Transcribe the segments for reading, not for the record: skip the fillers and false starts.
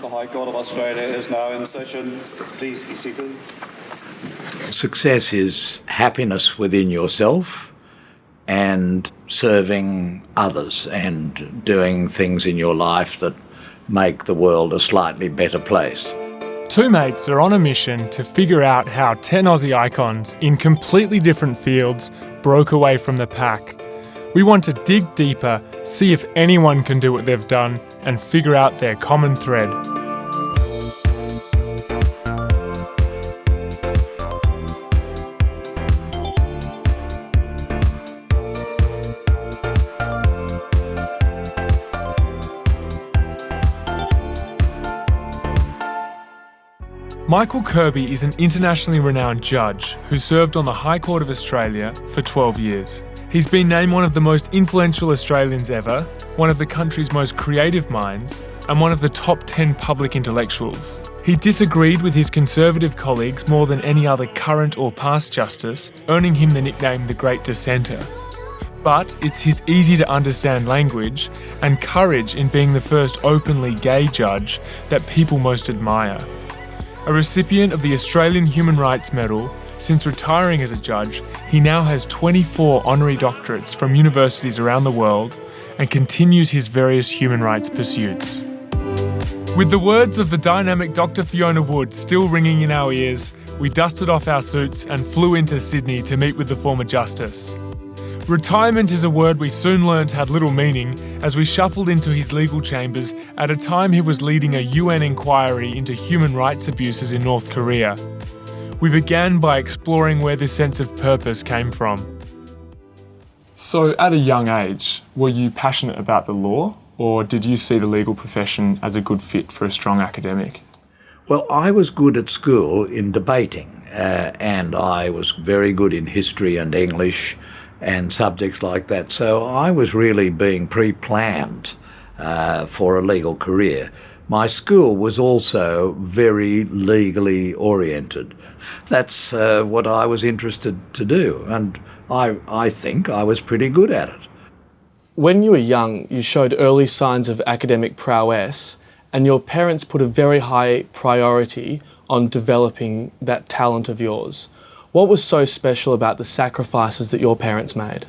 The High Court of Australia is now in session. Please be seated. Success is happiness within yourself and serving others and doing things in your life that make the world a slightly better place. Two mates are on a mission to figure out how 10 Aussie icons in completely different fields broke away from the pack. We want to dig deeper, see if anyone can do what they've done, and figure out their common thread. Michael Kirby is an internationally renowned judge who served on the High Court of Australia for 12 years. He's been named one of the most influential Australians ever, one of the country's most creative minds, and one of the top 10 public intellectuals. He disagreed with his conservative colleagues more than any other current or past justice, earning him the nickname the Great Dissenter. But it's his easy-to-understand language and courage in being the first openly gay judge that people most admire. A recipient of the Australian Human Rights Medal, since retiring as a judge, he now has 24 honorary doctorates from universities around the world and continues his various human rights pursuits. With the words of the dynamic Dr. Fiona Wood still ringing in our ears, we dusted off our suits and flew into Sydney to meet with the former justice. Retirement is a word we soon learnt had little meaning as we shuffled into his legal chambers at a time he was leading a UN inquiry into human rights abuses in North Korea. We began by exploring where this sense of purpose came from. So at a young age, were you passionate about the law, or did you see the legal profession as a good fit for a strong academic? Well, I was good at school in debating, and I was very good in history and English and subjects like that. So I was really being pre-planned for a legal career. My school was also very legally oriented. That's what I was interested to do, and I think I was pretty good at it. When you were young, you showed early signs of academic prowess, and your parents put a very high priority on developing that talent of yours. What was so special about the sacrifices that your parents made?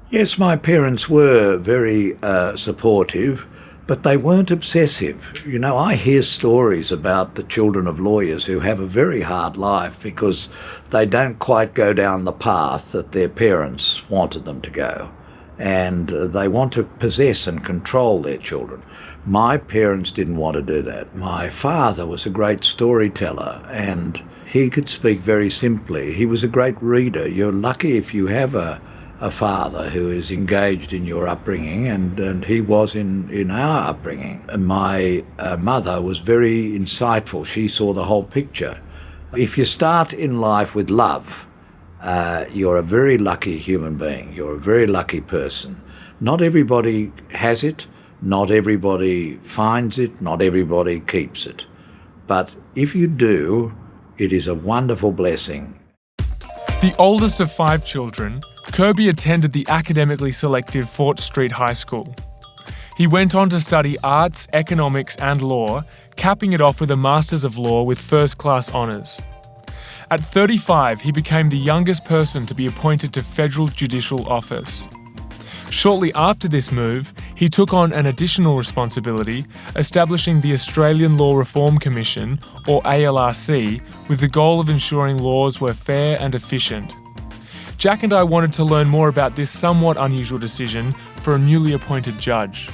Yes, my parents were very supportive, but they weren't obsessive. You know, I hear stories about the children of lawyers who have a very hard life because they don't quite go down the path that their parents wanted them to go, and they want to possess and control their children. My parents didn't want to do that. My father was a great storyteller, and he could speak very simply. He was a great reader. You're lucky if you have a father who is engaged in your upbringing, and he was in our upbringing. And my mother was very insightful. She saw the whole picture. If you start in life with love, you're a very lucky human being. You're a very lucky person. Not everybody has it. Not everybody finds it. Not everybody keeps it. But if you do, it is a wonderful blessing. The oldest of 5 children, Kirby attended the academically selective Fort Street High School. He went on to study arts, economics and law, capping it off with a Masters of Law with first-class honours. At 35, he became the youngest person to be appointed to federal judicial office. Shortly after this move, he took on an additional responsibility, establishing the Australian Law Reform Commission, or ALRC, with the goal of ensuring laws were fair and efficient. Jack and I wanted to learn more about this somewhat unusual decision for a newly appointed judge.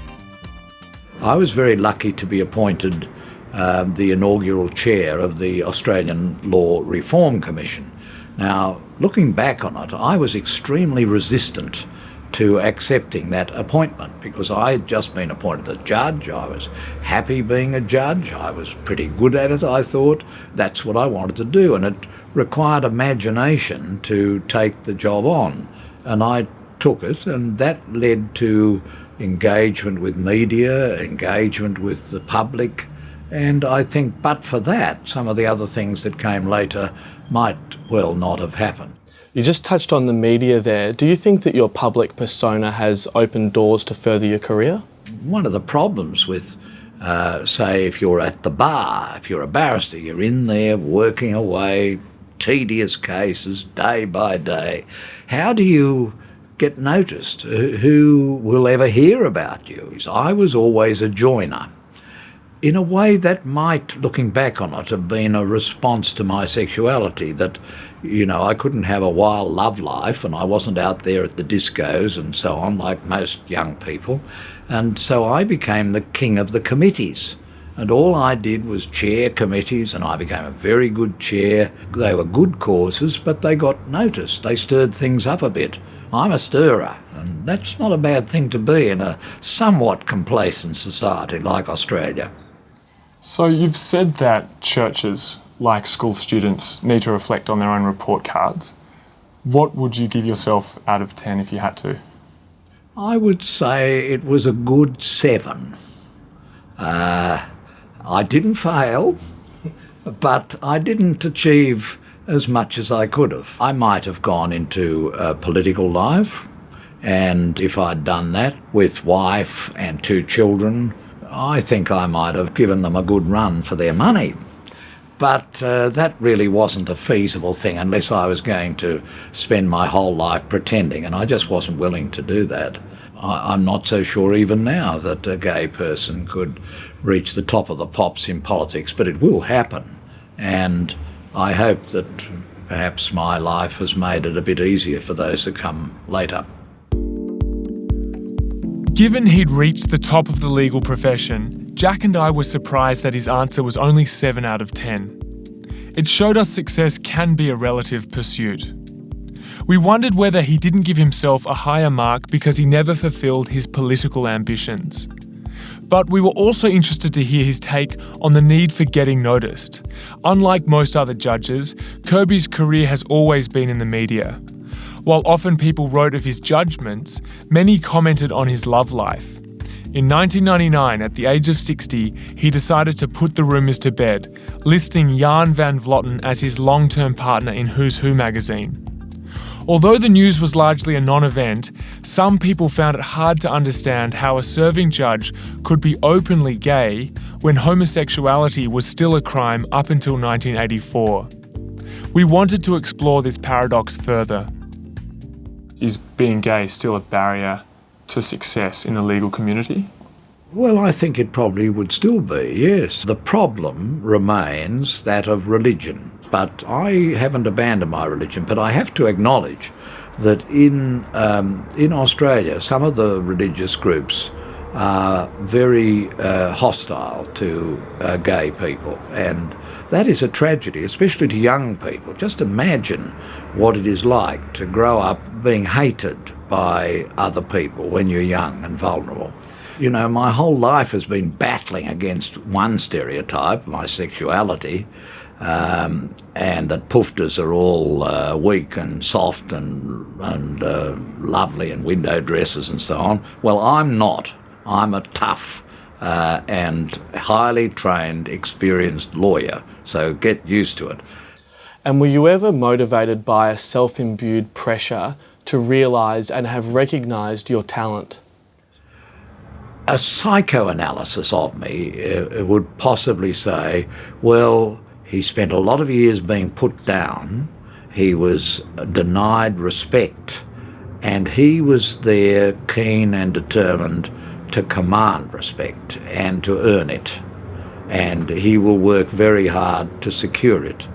I was very lucky to be appointed the inaugural chair of the Australian Law Reform Commission. Now, looking back on it, I was extremely resistant to accepting that appointment because I had just been appointed a judge. I was happy being a judge. I was pretty good at it, I thought. That's what I wanted to do, and it required imagination to take the job on. And I took it, and that led to engagement with media, engagement with the public, and I think but for that, some of the other things that came later might well not have happened. You just touched on the media there. Do you think that your public persona has opened doors to further your career? One of the problems with say if you're at the bar, if you're a barrister, you're in there working away, tedious cases, day by day. How do you get noticed? Who will ever hear about you? I was always a joiner. In a way that might, looking back on it, have been a response to my sexuality, that, I couldn't have a wild love life and I wasn't out there at the discos and so on like most young people. And so I became the king of the committees. And all I did was chair committees, and I became a very good chair. They were good causes, but they got noticed. They stirred things up a bit. I'm a stirrer, and that's not a bad thing to be in a somewhat complacent society like Australia. So you've said that churches, like school students, need to reflect on their own report cards. What would you give yourself out of 10 if you had to? I would say it was a good 7. I didn't fail, but I didn't achieve as much as I could have. I might have gone into political life, and if I'd done that with wife and 2 children, I think I might have given them a good run for their money. But that really wasn't a feasible thing unless I was going to spend my whole life pretending, and I just wasn't willing to do that. I'm not so sure even now that a gay person could reach the top of the pops in politics, but it will happen. And I hope that perhaps my life has made it a bit easier for those that come later. Given he'd reached the top of the legal profession, Jack and I were surprised that his answer was only 7 out of 10. It showed us success can be a relative pursuit. We wondered whether he didn't give himself a higher mark because he never fulfilled his political ambitions. But we were also interested to hear his take on the need for getting noticed. Unlike most other judges, Kirby's career has always been in the media. While often people wrote of his judgments, many commented on his love life. In 1999, at the age of 60, he decided to put the rumours to bed, listing Jan van Vlotten as his long-term partner in Who's Who magazine. Although the news was largely a non-event, some people found it hard to understand how a serving judge could be openly gay when homosexuality was still a crime up until 1984. We wanted to explore this paradox further. Is being gay still a barrier to success in the legal community? Well, I think it probably would still be, yes. The problem remains that of religion. But I haven't abandoned my religion, but I have to acknowledge that in Australia, some of the religious groups are very hostile to gay people, and that is a tragedy, especially to young people. Just imagine what it is like to grow up being hated by other people when you're young and vulnerable. My whole life has been battling against one stereotype, my sexuality, and that poofters are all weak and soft and lovely and window dressers and so on. Well, I'm not. I'm a tough and highly trained, experienced lawyer, so get used to it. And were you ever motivated by a self-imbued pressure to realise and have recognised your talent? A psychoanalysis of me would possibly say, well, he spent a lot of years being put down, he was denied respect, and he was there keen and determined to command respect and to earn it. And he will work very hard to secure it.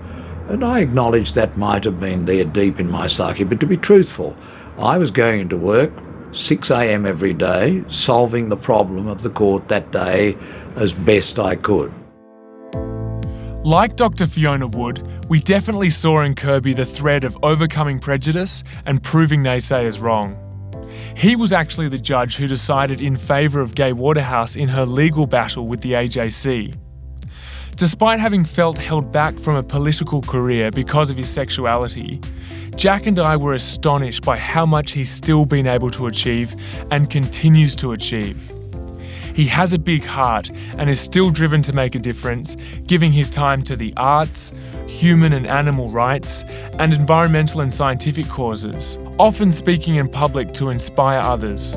And I acknowledge that might have been there deep in my psyche, but to be truthful, I was going to work 6 a.m. every day, solving the problem of the court that day as best I could. Like Dr. Fiona Wood, we definitely saw in Kirby the thread of overcoming prejudice and proving naysayers wrong. He was actually the judge who decided in favour of Gay Waterhouse in her legal battle with the AJC. Despite having felt held back from a political career because of his sexuality, Jack and I were astonished by how much he's still been able to achieve and continues to achieve. He has a big heart and is still driven to make a difference, giving his time to the arts, human and animal rights, and environmental and scientific causes, often speaking in public to inspire others.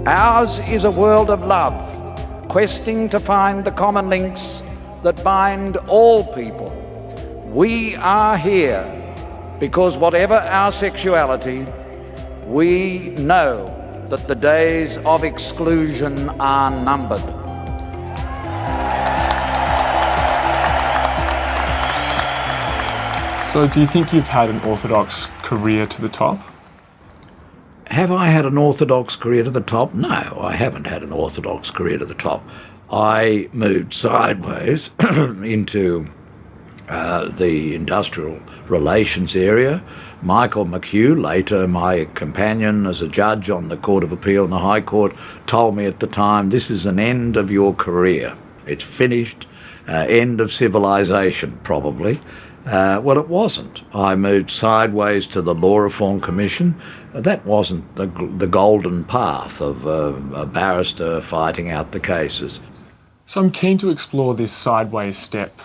Ours is a world of love, questing to find the common links that bind all people. We are here because whatever our sexuality, we know that the days of exclusion are numbered. So do you think you've had an orthodox career to the top? Have I had an orthodox career to the top? No, I haven't had an orthodox career to the top. I moved sideways into the industrial relations area. Michael McHugh, later my companion as a judge on the Court of Appeal in the High Court, told me at the time, this is an end of your career. It's finished, end of civilization, probably. Well, it wasn't. I moved sideways to the Law Reform Commission. That wasn't the golden path of a barrister fighting out the cases. So I'm keen to explore this sideways step,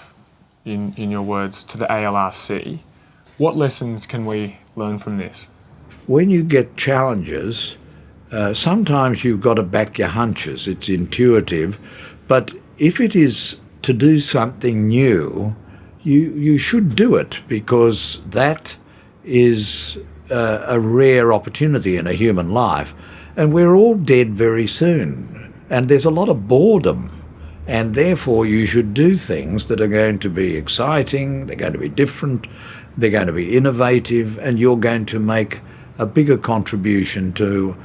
in your words, to the ALRC. What lessons can we learn from this? When you get challenges, sometimes you've got to back your hunches. It's intuitive. But if it is to do something new, you should do it, because that is a rare opportunity in a human life. And we're all dead very soon. And there's a lot of boredom. And therefore you should do things that are going to be exciting, they're going to be different, they're going to be innovative, and you're going to make a bigger contribution to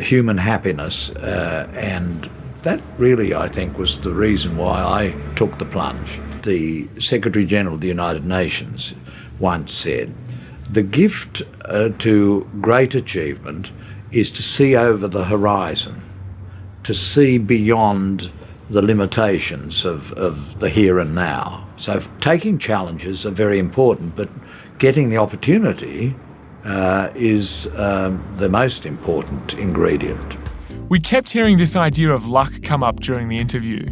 human happiness. And that really, I think, was the reason why I took the plunge. The Secretary General of the United Nations once said, the gift to great achievement is to see over the horizon, to see beyond the limitations of the here and now. So taking challenges are very important, but getting the opportunity is the most important ingredient. We kept hearing this idea of luck come up during the interview.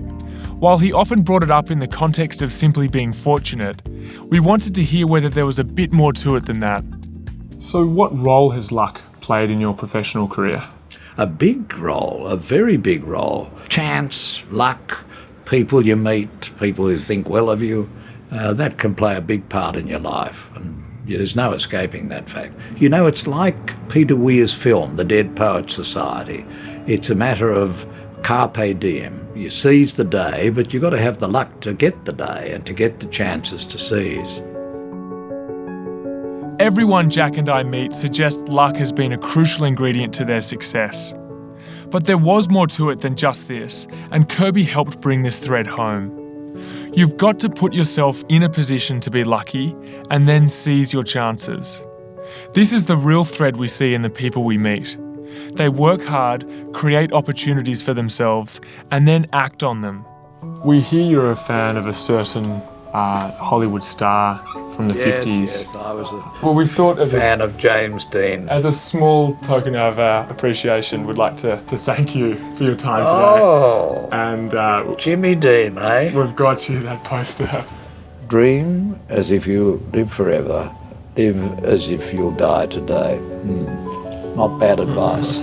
While he often brought it up in the context of simply being fortunate, we wanted to hear whether there was a bit more to it than that. So what role has luck played in your professional career? A big role, a very big role. Chance, luck, people you meet, people who think well of you, that can play a big part in your life. And there's no escaping that fact. You know, it's like Peter Weir's film, The Dead Poets Society. It's a matter of carpe diem. You seize the day, but you've got to have the luck to get the day and to get the chances to seize. Everyone Jack and I meet suggests luck has been a crucial ingredient to their success. But there was more to it than just this, and Kirby helped bring this thread home. You've got to put yourself in a position to be lucky and then seize your chances. This is the real thread we see in the people we meet. They work hard, create opportunities for themselves, and then act on them. We hear you're a fan of a certain Hollywood star from the 50s. Yes, I was We thought a fan of James Dean. As a small token of appreciation, we'd like to thank you for your time today. Oh, and Jimmy Dean, eh? We've got you that poster. Dream as if you live forever. Live as if you'll die today. Not bad advice.